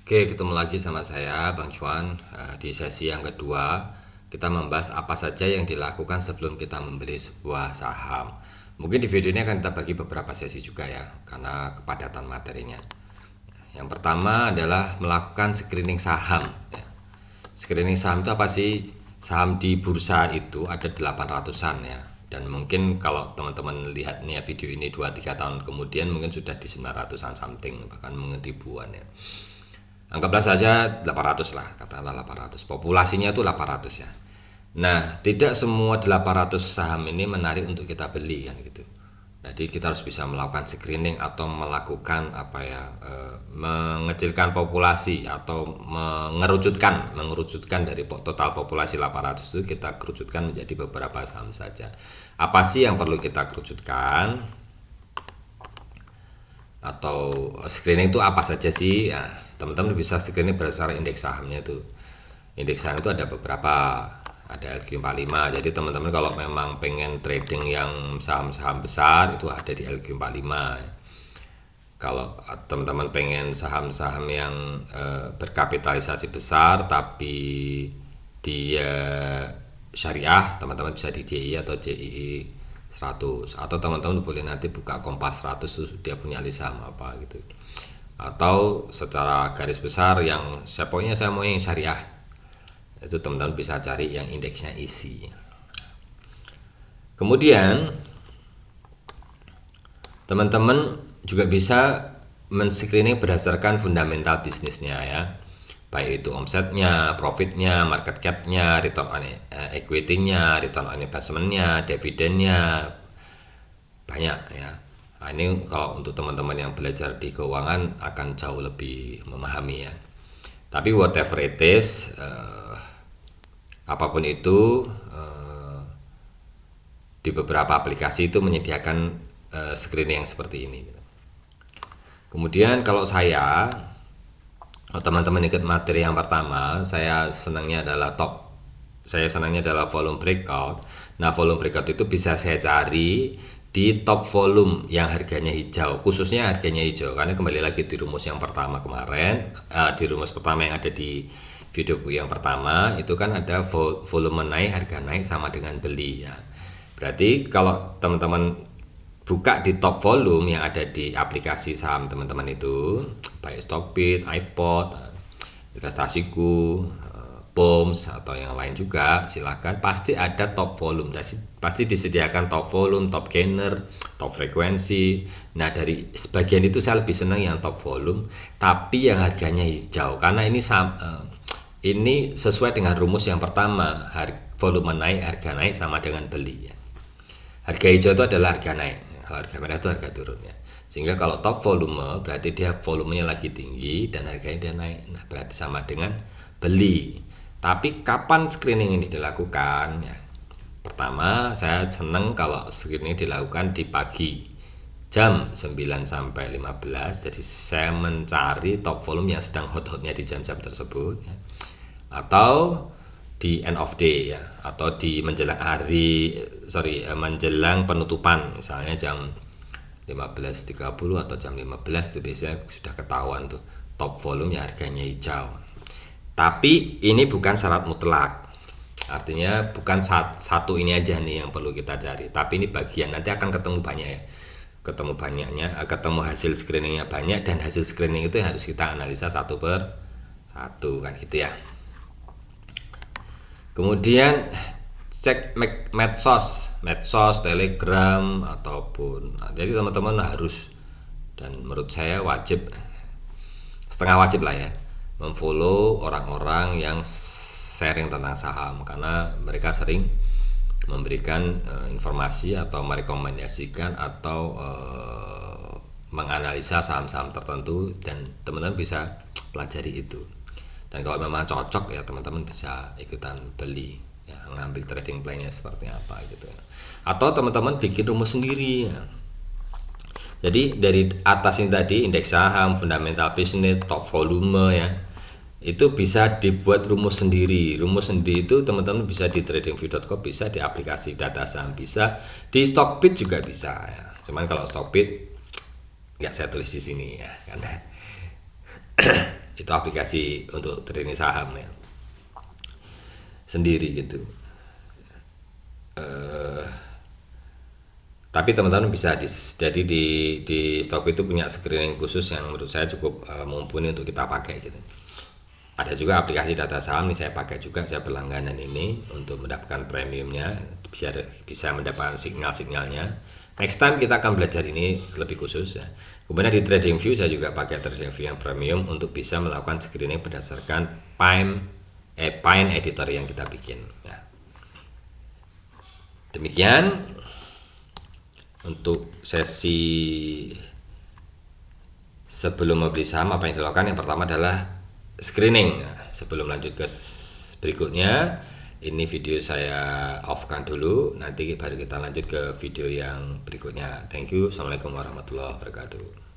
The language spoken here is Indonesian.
Oke, ketemu lagi sama saya, Bang Cuan. Di sesi yang kedua, kita membahas apa saja yang dilakukan sebelum kita membeli sebuah saham. Mungkin di video ini akan kita bagi beberapa sesi juga ya, karena kepadatan materinya. Yang pertama adalah melakukan screening saham. Ya. Screening saham itu apa sih? Saham di bursa itu ada 800-an ya. Dan mungkin kalau teman-teman lihat nih ya, video ini 2-3 tahun kemudian mungkin sudah di 900-an something, bahkan mungkin ribuan ya. Anggaplah saja 800 lah, katakanlah 800. Populasinya itu 800 ya. Nah, tidak semua 800 saham ini menarik untuk kita beli kan gitu. Jadi kita harus bisa melakukan screening atau melakukan mengecilkan populasi atau mengerucutkan dari total populasi 800 itu kita kerucutkan menjadi beberapa saham saja. Apa sih yang perlu kita kerucutkan? Atau screening itu apa saja sih ya, teman-teman bisa screening berdasarkan indeks sahamnya itu. Indeks saham itu ada beberapa, ada LQ45. Jadi teman-teman kalau memang pengen trading yang saham-saham besar itu ada di LQ45. Kalau teman-teman pengen saham-saham yang berkapitalisasi besar tapi dia syariah, teman-teman bisa di JI atau JII 100, atau teman-teman boleh nanti buka Kompas 100 terus dia punya list saham apa gitu, atau secara garis besar yang pokoknya saya mau yang syariah, itu teman-teman bisa cari yang indeksnya isi. Kemudian teman-teman juga bisa men-screening berdasarkan fundamental bisnisnya ya, baik itu omsetnya, profitnya, market capnya, return on equity-nya, return on investment-nya, dividennya, banyak ya. Nah, ini kalau untuk teman-teman yang belajar di keuangan akan jauh lebih memahami ya. Tapi whatever it is, apapun itu, di beberapa aplikasi itu menyediakan screening yang seperti ini. Kemudian kalau teman-teman ikut materi yang pertama, saya senangnya adalah volume breakout. Nah, volume breakout itu bisa saya cari di top volume yang harganya hijau, khususnya harganya hijau, karena kembali lagi di rumus yang pertama kemarin, di rumus pertama yang ada di video yang pertama itu kan ada volume naik, harga naik sama dengan beli ya. Berarti kalau teman-teman buka di top volume yang ada di aplikasi saham teman-teman itu, baik Stockbit, iPod, Investasiku, BOMS atau yang lain juga, silahkan, pasti ada top volume. Pasti disediakan top volume, top gainer, top frekuensi. Nah, dari sebagian itu saya lebih senang yang top volume tapi yang harganya hijau, karena ini sesuai dengan rumus yang pertama, volume naik, harga naik sama dengan beli ya. Harga hijau itu adalah harga naik, kalau harga merah itu harga turun ya. Sehingga kalau top volume berarti dia volumenya lagi tinggi dan harganya dia naik. Nah, berarti sama dengan beli. Tapi kapan screening ini dilakukan ya? Pertama, saya senang kalau screening dilakukan di pagi jam 9 sampai 15. Jadi saya mencari top volume yang sedang hot-hotnya di jam-jam tersebut ya. Atau di end of day ya, atau di menjelang penutupan, misalnya jam 15.30 atau jam 15 itu biasanya sudah ketahuan tuh top volume ya, harganya hijau. Tapi ini bukan syarat mutlak, artinya bukan satu ini aja nih yang perlu kita cari, tapi ini bagian, nanti akan ketemu banyak ya, ketemu hasil screeningnya banyak, dan hasil screening itu yang harus kita analisa satu per satu kan gitu ya. Kemudian cek medsos, Telegram ataupun, jadi teman-teman harus, dan menurut saya wajib, setengah wajib lah ya, memfollow orang-orang yang sharing tentang saham, karena mereka sering memberikan informasi atau merekomendasikan atau menganalisa saham-saham tertentu, dan teman-teman bisa pelajari itu. Dan kalau memang cocok ya teman-teman bisa ikutan beli ya, ngambil trading plan-nya seperti apa gitu ya. Atau teman-teman bikin rumus sendiri ya. Jadi dari atas ini tadi, indeks saham, fundamental business, top volume ya, itu bisa dibuat rumus sendiri. Rumus sendiri itu teman-teman bisa di tradingview.com, bisa di aplikasi data saham, bisa di Stockbit juga bisa ya. Cuman kalau Stockbit ya saya tulis di sini ya, karena Itu aplikasi untuk trading saham ya sendiri gitu. Tapi teman-teman bisa jadi di Stock itu punya screening khusus yang menurut saya cukup mumpuni untuk kita pakai gitu. Ada juga aplikasi data saham nih saya pakai juga, saya berlangganan ini untuk mendapatkan premiumnya, bisa mendapatkan signal-signalnya. Next time kita akan belajar ini lebih khusus ya. Kemudian di TradingView saya juga pakai TradingView yang premium untuk bisa melakukan screening berdasarkan Pine editor yang kita bikin ya. Demikian untuk sesi sebelum membeli saham. Apa yang dilakukan? Yang pertama adalah screening. Sebelum lanjut ke berikutnya, ini video saya off-kan dulu, nanti baru kita lanjut ke video yang berikutnya. Thank you. Assalamualaikum warahmatullahi wabarakatuh.